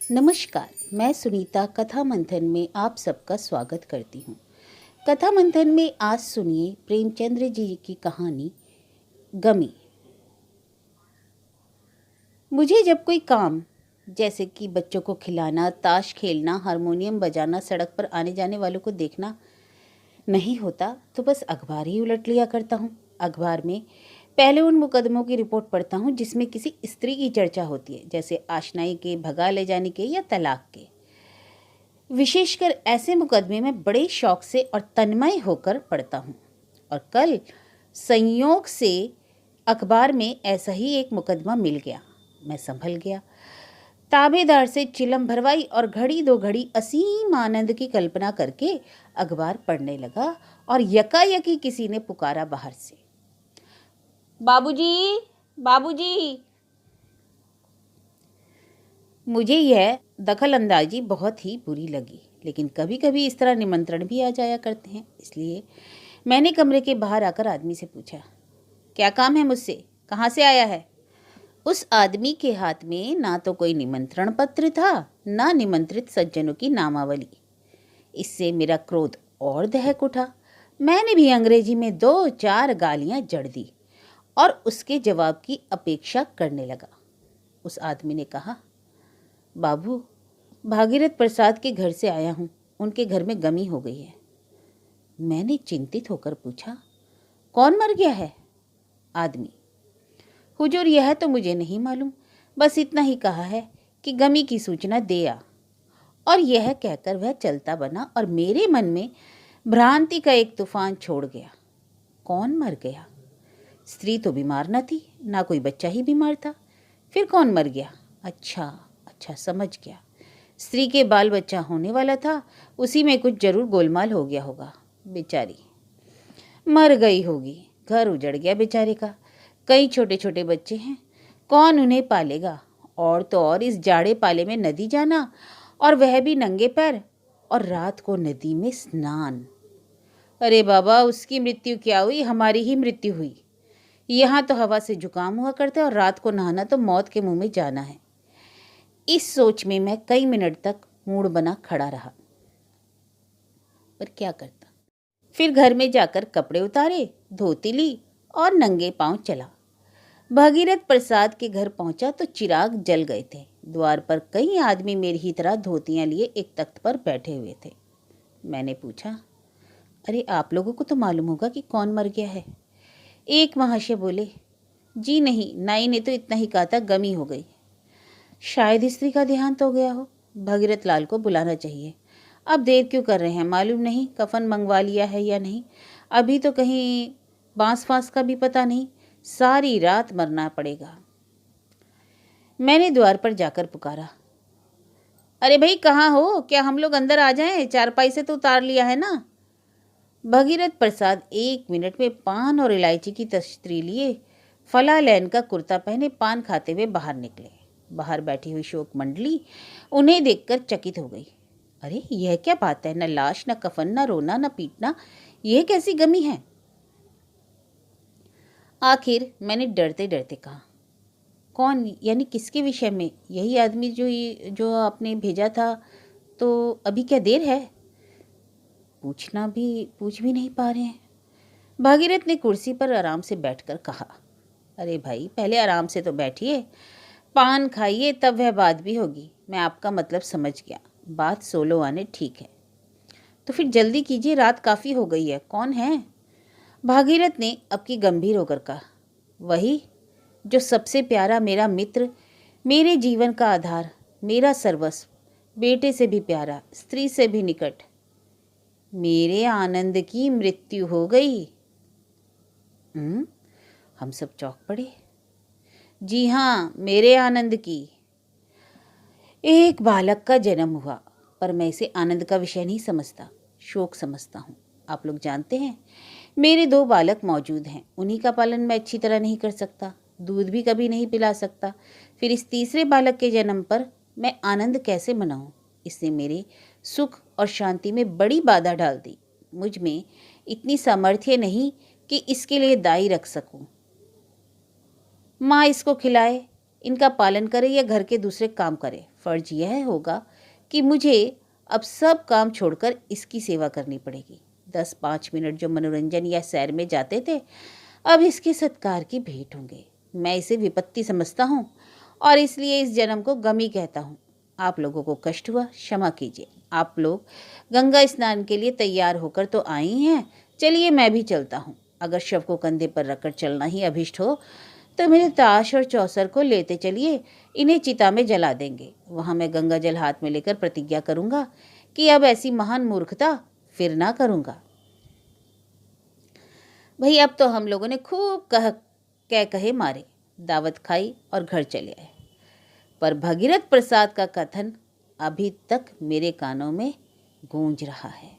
नमस्कार, मैं सुनीता कथा मंथन में आप सबका स्वागत करती हूँ। कथा मंथन में आज सुनिए प्रेमचंद्र जी की कहानी गमी। मुझे जब कोई काम जैसे कि बच्चों को खिलाना, ताश खेलना, हारमोनियम बजाना, सड़क पर आने जाने वालों को देखना नहीं होता तो बस अखबार ही उलट लिया करता हूँ। अखबार में पहले उन मुकदमों की रिपोर्ट पढ़ता हूँ जिसमें किसी स्त्री की चर्चा होती है, जैसे आशनाई के, भगा ले जाने के या तलाक के। विशेषकर ऐसे मुकदमे में बड़े शौक से और तन्मय होकर पढ़ता हूँ। और कल संयोग से अखबार में ऐसा ही एक मुकदमा मिल गया। मैं संभल गया, ताबेदार से चिलम भरवाई और घड़ी दो घड़ी असीम आनंद की कल्पना करके अखबार पढ़ने लगा और यकायकी किसी ने पुकारा बाहर से, बाबूजी, बाबूजी। मुझे यह दखल अंदाजी बहुत ही बुरी लगी, लेकिन कभी कभी इस तरह निमंत्रण भी आ जाया करते हैं। इसलिए मैंने कमरे के बाहर आकर आदमी से पूछा, क्या काम है मुझसे, कहाँ से आया है? उस आदमी के हाथ में ना तो कोई निमंत्रण पत्र था, ना निमंत्रित सज्जनों की नामावली। इससे मेरा क्रोध और दहक उठा। मैंने भी अंग्रेजी में 2-4 गालियां जड़ दी और उसके जवाब की अपेक्षा करने लगा। उस आदमी ने कहा, बाबू, भागीरथ प्रसाद के घर से आया हूँ, उनके घर में गमी हो गई है। मैंने चिंतित होकर पूछा, कौन मर गया है? आदमी, हुजूर यह तो मुझे नहीं मालूम, बस इतना ही कहा है कि गमी की सूचना दे आ। और यह कहकर वह चलता बना और मेरे मन में भ्रांति का एक तूफान छोड़ गया। कौन मर गया? स्त्री तो बीमार न थी, ना कोई बच्चा ही बीमार था, फिर कौन मर गया? अच्छा समझ गया, स्त्री के बाल बच्चा होने वाला था, उसी में कुछ जरूर गोलमाल हो गया होगा। बेचारी मर गई होगी, घर उजड़ गया बेचारे का। कई छोटे छोटे बच्चे हैं, कौन उन्हें पालेगा? और तो और इस जाड़े पाले में नदी जाना, और वह भी नंगे पैर, और रात को नदी में स्नान। अरे बाबा, उसकी मृत्यु क्या हुई, हमारी ही मृत्यु हुई। यहाँ तो हवा से जुकाम हुआ करता है और रात को नहाना तो मौत के मुंह में जाना है। इस सोच में मैं कई मिनट तक मूड बना खड़ा रहा, पर क्या करता। फिर घर में जाकर कपड़े उतारे, धोती ली और नंगे पांव चला। भागीरथ प्रसाद के घर पहुंचा तो चिराग जल गए थे। द्वार पर कई आदमी मेरी ही तरह धोतियां लिए एक तख्त पर बैठे हुए थे। मैंने पूछा, अरे आप लोगों को तो मालूम होगा कि कौन मर गया है? एक महाशय बोले, जी नहीं, नाई ने तो इतना ही कहा था, गमी हो गई। शायद स्त्री का देहांत हो गया हो, भगीरथ लाल को बुलाना चाहिए। अब देर क्यों कर रहे हैं, मालूम नहीं कफन मंगवा लिया है या नहीं। अभी तो कहीं बांस फांस का भी पता नहीं, सारी रात मरना पड़ेगा। मैंने द्वार पर जाकर पुकारा, अरे भाई कहाँ हो, क्या हम लोग अंदर आ जाएं? चारपाई से तो उतार लिया है ना। भगीरथ प्रसाद 1 मिनट में पान और इलायची की तश्तरी लिए, फला लैन का कुर्ता पहने पान खाते हुए बाहर निकले। बाहर बैठी हुई शोक मंडली उन्हें देखकर चकित हो गई। अरे यह क्या बात है, न लाश, न कफन, न रोना, न पीटना, यह कैसी गमी है? आखिर मैंने डरते डरते कहा, कौन, यानी किसके विषय में? यही आदमी जो आपने भेजा था, तो अभी क्या देर है? पूछ भी नहीं पा रहे हैं। भागीरथ ने कुर्सी पर आराम से बैठकर कहा, अरे भाई पहले आराम से तो बैठिए, पान खाइए, तब वह बात भी होगी। मैं आपका मतलब समझ गया, बात 16 आने ठीक है। तो फिर जल्दी कीजिए, रात काफ़ी हो गई है। कौन है? भागीरथ ने अब की गंभीर होकर कहा, वही जो सबसे प्यारा, मेरा मित्र, मेरे जीवन का आधार, मेरा सर्वस्व, बेटे से भी प्यारा, स्त्री से भी निकट, मेरे आनंद की मृत्यु हो गई। हम सब चौंक पड़े। जी हाँ, मेरे आनंद की। एक बालक का जन्म हुआ, पर मैं इसे आनंद का विषय नहीं समझता, शोक समझता हूँ। आप लोग जानते हैं, मेरे 2 बालक मौजूद हैं, उन्हीं का पालन मैं अच्छी तरह नहीं कर सकता, दूध भी कभी नहीं पिला सकता। फिर इस तीसरे बालक के जन्म पर मैं आनंद कैसे मनाऊं? इसने मेरे सुख और शांति में बड़ी बाधा डाल दी। मुझ में इतनी सामर्थ्य नहीं कि इसके लिए दाई रख सकूं। माँ इसको खिलाए, इनका पालन करे या घर के दूसरे काम करे, फर्ज यह होगा कि मुझे अब सब काम छोड़कर इसकी सेवा करनी पड़ेगी। 10-5 मिनट जो मनोरंजन या सैर में जाते थे, अब इसके सत्कार की भेंट होंगे। मैं इसे विपत्ति समझता हूँ और इसलिए इस जन्म को गम ही कहता हूँ। आप लोगों को कष्ट हुआ, क्षमा कीजिए। आप लोग गंगा स्नान के लिए तैयार होकर तो आई हैं, चलिए मैं भी चलता हूँ। अगर शव को कंधे पर रखकर चलना ही अभिष्ट हो तो मेरे ताश और चौसर को लेते चलिए, इन्हें चिता में जला देंगे। वहाँ मैं गंगा जल हाथ में लेकर प्रतिज्ञा करूँगा कि अब ऐसी महान मूर्खता फिर ना करूँगा। भाई अब तो हम लोगों ने खूब कहे मारे, दावत खाई और घर चले आए। पर भगीरथ प्रसाद का कथन अभी तक मेरे कानों में गूंज रहा है।